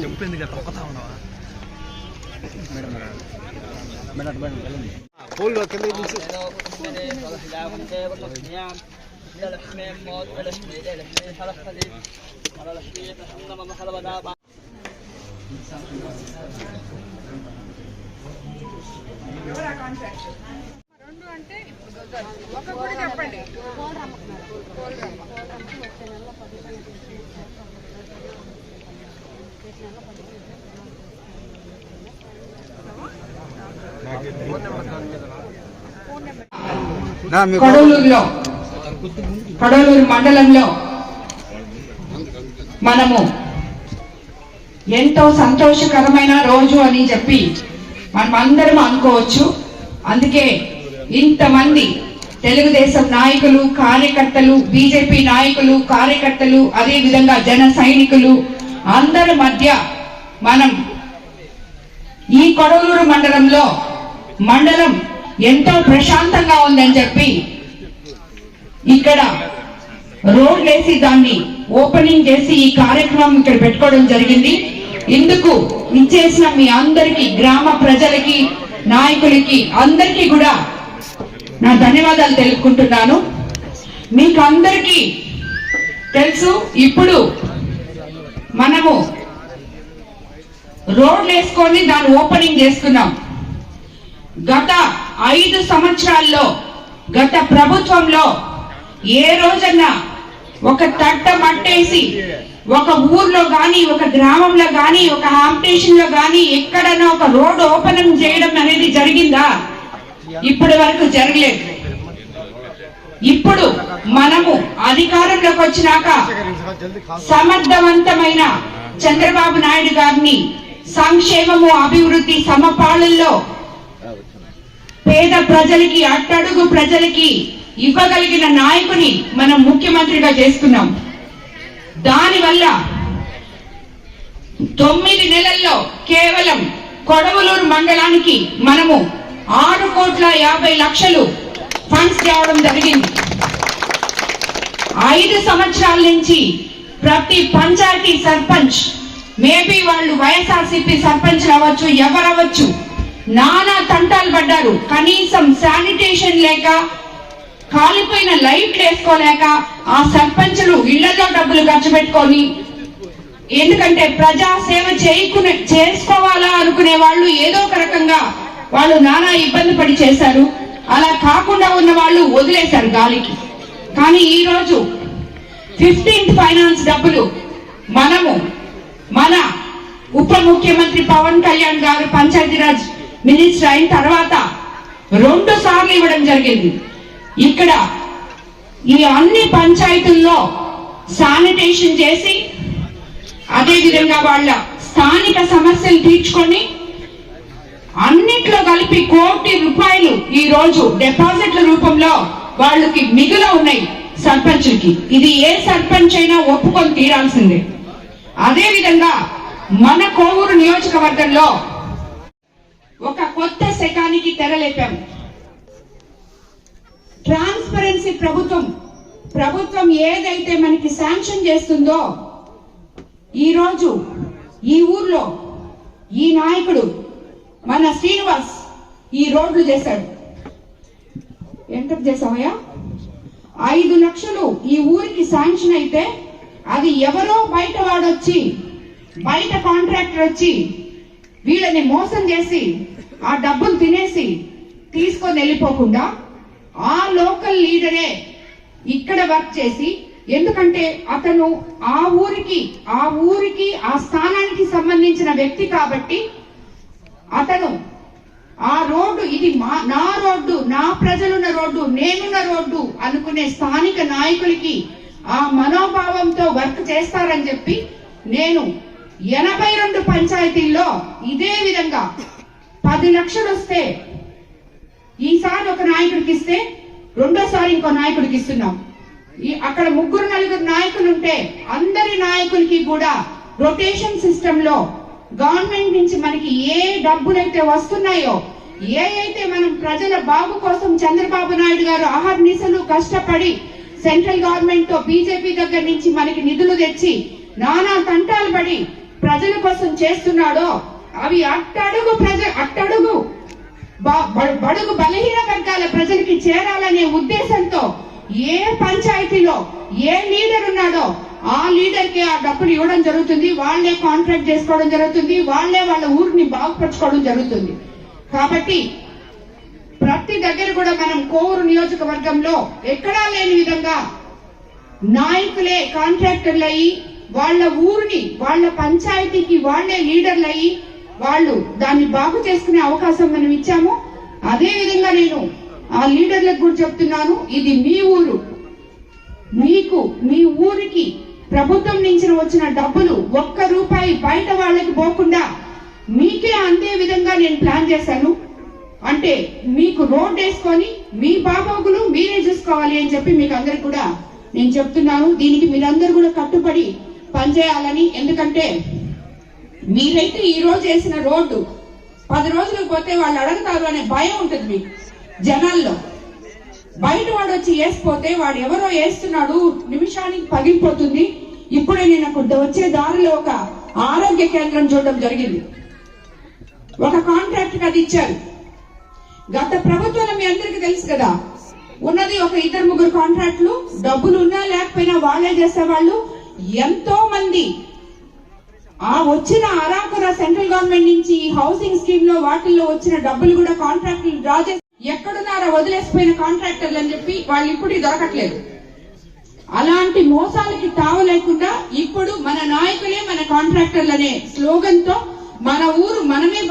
చెప్పింది కదా ఒక్కతా ఉన్నావా చెప్పండి. కడలూరు మండలంలో మనము ఎంతో సంతోషకరమైన రోజు అని చెప్పి మనం అందరం అనుకోవచ్చు. అందుకే ఇంతమంది తెలుగుదేశం నాయకులు, కార్యకర్తలు, బీజేపీ నాయకులు, కార్యకర్తలు, అదే విధంగా జన సైనికులు అందరి మధ్య మనం ఈ కొడవలూరు మండలంలో మండలం ఎంతో ప్రశాంతంగా ఉందని చెప్పి ఇక్కడ రోడ్ వేసి దాన్ని ఓపెనింగ్ చేసి ఈ కార్యక్రమం ఇక్కడ పెట్టుకోవడం జరిగింది. ఇందుకు ఇచ్చేసిన మీ అందరికి, గ్రామ ప్రజలకి, నాయకులకి అందరికీ కూడా నా ధన్యవాదాలు తెలుపుకుంటున్నాను. మీకు అందరికీ తెలుసు, ఇప్పుడు మనము రోడ్లు వేసుకొని దాన్ని ఓపెనింగ్ చేసుకున్నాం. గత 5 సంవత్సరాల్లో గత ప్రభుత్వంలో ఏ రోజన్నా ఒక తట్ట మట్టేసి ఒక ఊర్లో గాని, ఒక గ్రామంలో గాని, ఒక హాంపిటేషన్ లో గాని ఎక్కడన్నా ఒక రోడ్డు ఓపెనింగ్ చేయడం అనేది జరిగిందా? ఇప్పటి వరకు జరగలేదు. ఇప్పుడు మనము అధికారంలోకి వచ్చినాక సమర్థవంతమైన చంద్రబాబు నాయుడు గారిని సంక్షేమము, అభివృద్ధి సమపాళల్లో పేద ప్రజలకి, అట్టడుగు ప్రజలకి ఇవ్వగలిగిన నాయకుని మనం ముఖ్యమంత్రిగా చేసుకున్నాం. దానివల్ల 9 నెలల్లో కేవలం కొడవలూరు మండలానికి మనము 6,50,00,000 ఫండ్స్ రావడం జరిగింది. 5 సంవత్సరాల నుంచి ప్రతి పంచాయతీ సర్పంచ్, మేబీ వాళ్ళు వైఎస్ఆర్సీపీ సర్పంచ్ అవ్వచ్చు, ఎవరవచ్చు, నానా తంటాలు పడ్డారు. కనీసం శానిటేషన్ లేక, కాలిపోయిన లైట్లు వేసుకోలేక ఆ సర్పంచులు ఇళ్లలో డబ్బులు ఖర్చు పెట్టుకొని, ఎందుకంటే ప్రజా సేవ చేసుకోవాలా అనుకునే వాళ్ళు ఏదో ఒక రకంగా వాళ్ళు నానా ఇబ్బంది పడి చేశారు. అలా కాకుండా ఉన్న వాళ్ళు వదిలేశారు గాలికి. కానీ ఈ రోజు 15th ఫైనాన్స్ డబ్బులు మనము మన ఉప ముఖ్యమంత్రి పవన్ కళ్యాణ్ గారు పంచాయతీరాజ్ మినిస్టర్ అయిన తర్వాత 2 సార్లు ఇవ్వడం జరిగింది. ఇక్కడ ఈ అన్ని పంచాయతీల్లో శానిటేషన్ చేసి, అదే విధంగా వాళ్ళ స్థానిక సమస్యలు తీర్చుకొని అన్నిట్లో కలిపి 1 కోటి రూపాయలు ఈ రోజు డిపాజిట్ల రూపంలో వాళ్ళకి మిగులు ఉన్నాయి సర్పంచ్కి. ఇది ఏ సర్పంచ్ అయినా ఒప్పుకొని తీరాల్సిందే. అదే విధంగా మన కోవూరు నియోజకవర్గంలో ఒక కొత్త శకానికి తెరలేపాం. ట్రాన్స్పరెన్సీ ప్రభుత్వం ఏదైతే మనకి శాంక్షన్ చేస్తుందో, ఈ రోజు ఈ ఊర్లో ఈ నాయకుడు మన శ్రీనివాస్ ఈ రోడ్లు చేశాడు. ఎంత చేసామయ్యా? 5 లక్షలు ఈ ఊరికి శాంక్షన్ అయితే అది ఎవరో బయట వాడొచ్చి, బయట కాంట్రాక్టర్ వచ్చి వీళ్ళని మోసం చేసి ఆ డబ్బులు తినేసి తీసుకొని వెళ్ళిపోకుండా ఆ లోకల్ లీడరే ఇక్కడ వర్క్ చేసి, ఎందుకంటే అతను ఆ ఊరికి ఆ స్థానానికి సంబంధించిన వ్యక్తి కాబట్టి అతను ఆ రోడ్డు, ఇది నా రోడ్డు, నా ప్రజలున్న రోడ్డు, నేనున్న రోడ్డు అనుకునే స్థానిక నాయకులకి ఆ మనోభావంతో వర్క్ చేస్తారని చెప్పి నేను 82 పంచాయతీల్లో ఇదే విధంగా 10 లక్షలు వస్తే ఈసారి ఒక నాయకుడికి ఇస్తే రెండోసారి ఇంకో నాయకుడికి ఇస్తున్నాం. అక్కడ 3-4 నాయకులు ఉంటే అందరి నాయకులకి కూడా రొటేషన్ సిస్టమ్ లో గవర్నమెంట్ నుంచి మనకి ఏ డబ్బులైతే వస్తున్నాయో, ఏ అయితే మనం ప్రజల బాగు కోసం చంద్రబాబు నాయుడు గారు అహర్నిశలు కష్టపడి సెంట్రల్ గవర్నమెంట్ తో బీజేపీ దగ్గర నుంచి మనకి నిధులు తెచ్చి నానా తంటాలు పడి ప్రజల కోసం చేస్తున్నాడో అవి అట్టడుగు బడుగు బలహీన వర్గాల ప్రజలకి చేరాలనే ఉద్దేశంతో ఏ పంచాయతీలో ఏ లీడర్ ఉన్నాడో ఆ లీడర్ కి ఆ డబ్బులు ఇవ్వడం జరుగుతుంది. వాళ్లే కాంట్రాక్ట్ చేసుకోవడం జరుగుతుంది, వాళ్లే వాళ్ళ ఊరిని బాగుపరచుకోవడం జరుగుతుంది. కాబట్టి ప్రతి దగ్గర కూడా మనం కోవూరు నియోజకవర్గంలో ఎక్కడా లేని విధంగా నాయకులే కాంట్రాక్టర్లు అయ్యి వాళ్ళ ఊరిని వాళ్ళ పంచాయతీకి వాళ్లే లీడర్లు అయ్యి వాళ్ళు దాన్ని బాగు చేసుకునే అవకాశం మనం ఇచ్చాము. అదే విధంగా నేను ఆ లీడర్లకు కూడా చెప్తున్నాను, ఇది మీ ఊరు, మీకు మీ ఊరికి ప్రభుత్వం నుంచి వచ్చిన డబ్బులు ₹1 బయట వాళ్ళకి పోకుండా మీకే అందే విధంగా నేను ప్లాన్ చేశాను. అంటే మీకు రోడ్ వేసుకొని మీ బాగోగులు మీరే చూసుకోవాలి అని చెప్పి మీకు అందరికి కూడా నేను చెప్తున్నాను. దీనికి మీరందరూ కూడా కట్టుబడి పనిచేయాలని. ఎందుకంటే మీరైతే ఈ రోజు వేసిన రోడ్డు 10 రోజులకు పోతే వాళ్ళు అడుగుతారు అనే భయం ఉంటుంది మీకు జనాల్లో. బయట వాడు వచ్చి వేసిపోతే వాడు ఎవరో వేస్తున్నాడు నిమిషానికి పగిలిపోతుంది. ఇప్పుడే నేను అక్కడ వచ్చే దారిలో ఒక ఆరోగ్య కేంద్రం చూడడం జరిగింది. ఒక కాంట్రాక్ట్ అది ఇచ్చారు. గత ప్రభుత్వంలో మీ అందరికి తెలుసు కదా, ఉన్నది ఒక 2-3 కాంట్రాక్టులు, డబ్బులు ఉన్నా లేకపోయినా వాళ్లే చేసేవాళ్ళు. ఎంతో మంది ఆ వచ్చిన అరాకుర సెంట్రల్ గవర్నమెంట్ నుంచి హౌసింగ్ స్కీమ్ లో వాటిల్లో వచ్చిన డబ్బులు కూడా కాంట్రాక్టులు డ్రా చేసి ఎక్కడున్నారా వదిలేసిపోయిన కాంట్రాక్టర్లు అని చెప్పి వాళ్ళు ఇప్పుడు దొరకట్లేదు. అలాంటి మోసాలకి తావు లేకుండా ఇప్పుడు మన నాయకులే మన కాంట్రాక్టర్లు అనే స్లోగన్ తో మన ఊరు మనమే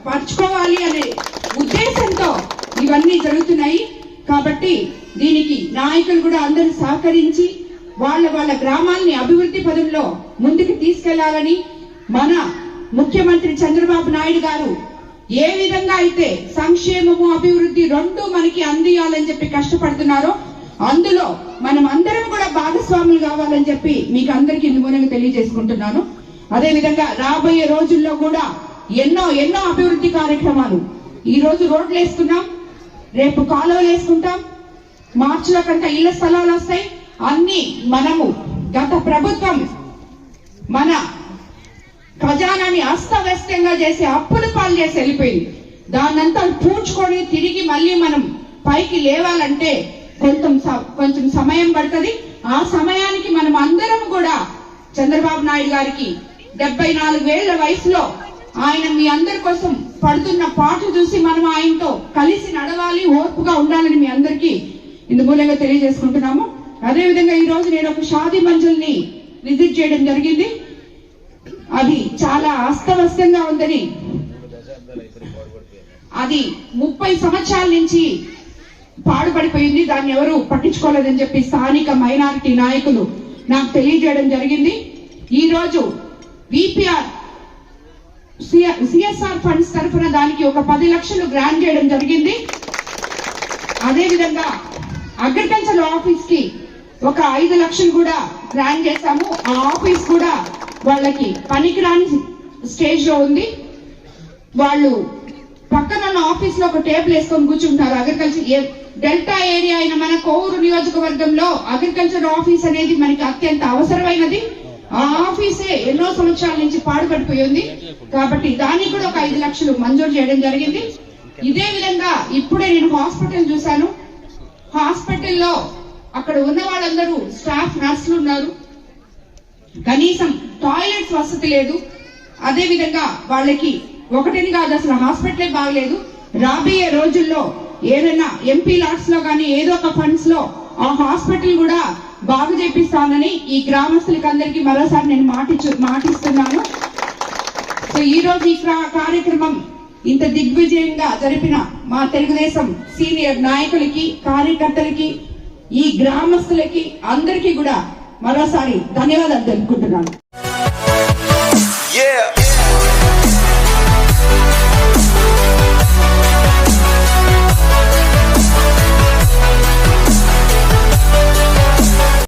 పరచుకోవాలి అనే ఉద్దేశంతో ఇవన్నీ జరుగుతున్నాయి. కాబట్టి దీనికి నాయకులు కూడా అందరూ సహకరించి వాళ్ళ గ్రామాల్ని అభివృద్ధి పదంలో ముందుకు తీసుకెళ్లాలని మన ముఖ్యమంత్రి చంద్రబాబు నాయుడు గారు ఏ విధంగా అయితే సంక్షేమము అభివృద్ధి రెండు మనకి అందియాలని చెప్పి కష్టపడుతున్నారో అందులో మనం అందరం కూడా భాగస్వాములు కావాలని చెప్పి మీకు అందరికీ ఇందుమూలంగా తెలియజేసుకుంటున్నాను. అదే విధంగా రాబోయే రోజుల్లో కూడా ఎన్నో అభివృద్ధి కార్యక్రమాలు, ఈ రోజు రోడ్లు వేసుకున్నాం, రేపు కాలువలు వేసుకుంటాం, మార్చిలో కంటే ఇళ్ల స్థలాలు వస్తాయి. అన్ని మనము గత ప్రభుత్వం మన ఖజానాన్ని అస్తవ్యస్తంగా చేసి అప్పుల పాలు చేసి వెళ్ళిపోయింది. దాన్నంతా పూడ్చుకొని తిరిగి మళ్ళీ మనం పైకి లేవాలంటే కొంచెం సమయం పడుతుంది. ఆ సమయానికి మనం అందరం కూడా చంద్రబాబు నాయుడు గారికి 74 ఏళ్ల వయసులో ఆయన మీ అందరి కోసం పడుతున్న పాటు చూసి మనం ఆయనతో కలిసి నడవాలి, ఓర్పుగా ఉండాలని మీ అందరికీ ఇందుమూలంగా తెలియజేసుకుంటున్నాము. అదే విధంగా ఈ రోజు నేను ఒక షాదీ మంజుల్ని విజిట్ చేయడం జరిగింది. అది చాలా అస్తవ్యస్తంగా ఉందని, అది 30 సంవత్సరాల నుంచి పాడుపడిపోయింది, దాన్ని ఎవరు పట్టించుకోలేదని చెప్పి స్థానిక మైనారిటీ నాయకులు నాకు తెలియజేయడం జరిగింది. ఈ రోజు విపిఆర్ సిఎస్ఆర్ ఫండ్స్ తరఫున దానికి ఒక 10 లక్షలు గ్రాంట్ చేయడం జరిగింది. అదే విధంగా అగ్రికల్చర్ ఆఫీస్ కి ఒక 5 లక్షలు కూడా గ్రాంట్ చేశాము. ఆ ఆఫీస్ కూడా వాళ్ళకి పనికిరాని స్టేజ్ లో ఉంది. వాళ్ళు పక్కన ఉన్న ఆఫీస్ లో ఒక టేబుల్ వేసుకొని కూర్చుంటారు. అగ్రికల్చర్ డెల్టా ఏరియా అయిన మన కోవూరు నియోజకవర్గంలో అగ్రికల్చర్ ఆఫీస్ అనేది మనకి అత్యంత అవసరమైనది. ఆ ఆఫీసే ఎన్నో సంవత్సరాల నుంచి పాడుపడిపోయింది. కాబట్టి దానికి కూడా ఒక 5 లక్షలు మంజూరు చేయడం జరిగింది. ఇదే విధంగా ఇప్పుడే నేను హాస్పిటల్ చూశాను. హాస్పిటల్లో అక్కడ ఉన్న వాళ్ళందరూ స్టాఫ్ నర్సులు ఉన్నారు, కనీసం టాయిలెట్స్ వసతి లేదు. అదే విధంగా వాళ్ళకి ఒకటిని కాదు, అసలు హాస్పిటలే బాగలేదు. రాబోయే రోజుల్లో ఏదైనా ఎంపీ లాట్స్ లో కానీ ఏదో ఒక ఫండ్స్ లో ఆ హాస్పిటల్ కూడా బాగు చేపిస్తానని ఈ గ్రామస్తులకి అందరికీ మరోసారి నేను మాటిస్తున్నాను. సో ఈ రోజు ఈ కార్యక్రమం ఇంత దిగ్విజయంగా జరిపిన మా తెలుగుదేశం సీనియర్ నాయకులకి, కార్యకర్తలకి, ఈ గ్రామస్తులకి అందరికీ కూడా మరోసారి ధన్యవాదాలు తెలుపుకుంటున్నాను.